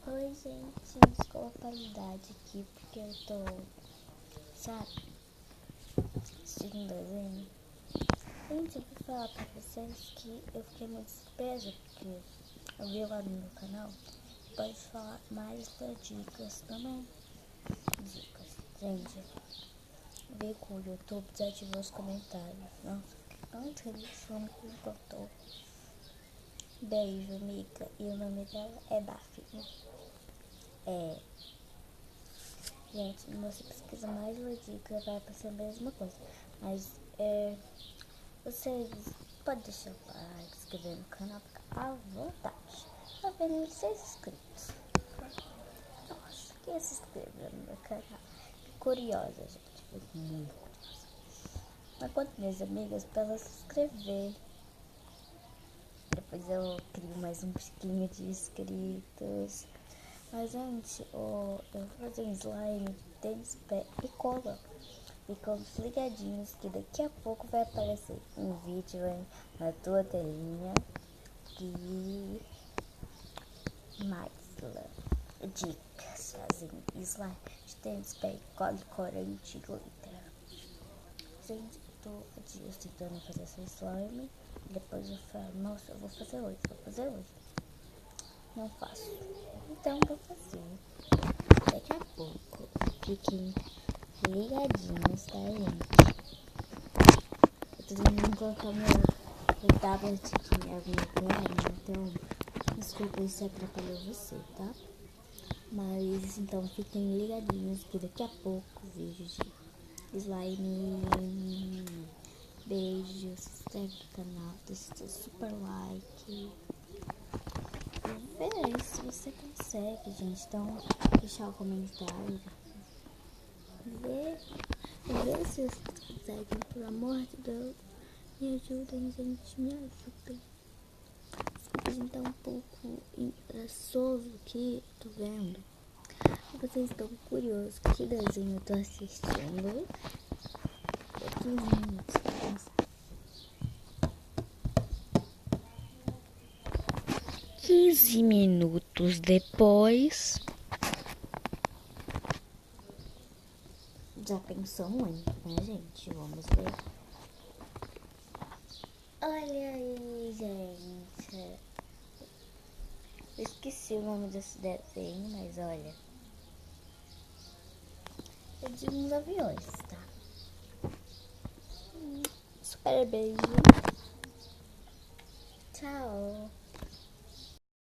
Oi, gente, desculpa a qualidade aqui porque eu tô, sabe, assistindo um desenho. Gente, eu vou falar pra vocês que eu fiquei muito surpresa porque eu vi lá no meu canal. Pode falar mais pra dicas também. Dicas, gente, veio com o YouTube, desativou os comentários. Nossa, fiquei tão feliz como que contou. Beijo, amiga. E o nome dela é Daphne. Gente, você pesquisa mais uma dica, vai aparecer a mesma coisa. Mas vocês podem deixar o like, se inscrever no canal, fica à vontade. Tá vendo 6 inscritos. Nossa, quem se inscreveu no meu canal? Curiosa, gente. Fico muito curiosa. Mas conto minhas amigas pra elas se inscrever. Depois eu crio mais um pouquinho de inscritos. Mas antes, eu vou fazer um slime, tênis, pé e cola. Ficam ligadinhos que daqui a pouco vai aparecer um vídeo na tua telinha. E mais dicas fazendo slime de tênis, pé e cola, corante e glitter. Gente, eu tô há dias tentando fazer essa slime. Depois eu falo, nossa, eu vou fazer hoje. Não faço. Então vou fazer. Daqui a pouco. Fiquem ligadinhos, tá, gente? Eu tô tentando colocar meu tablet aqui, a minha perna, então desculpa se atrapalhou você, tá? Mas então fiquem ligadinhos que daqui a pouco vídeo de slime. Beijo, se inscreve no canal, deixa seu super like. Vê se você consegue, gente. Então, deixar o comentário. Vê se vocês conseguem, pelo amor de Deus. Me ajudem, gente, me ajudem. A gente tá um pouco embaraçoso aqui, tô vendo. Vocês estão curiosos que desenho eu tô assistindo. 15 minutos pra pensar. 15 minutos depois. Já pensou muito, né, gente? Vamos ver. Olha aí, gente. Eu esqueci o nome desse desenho, mas olha. É de uns aviões, tá? Super beijo. Tchau.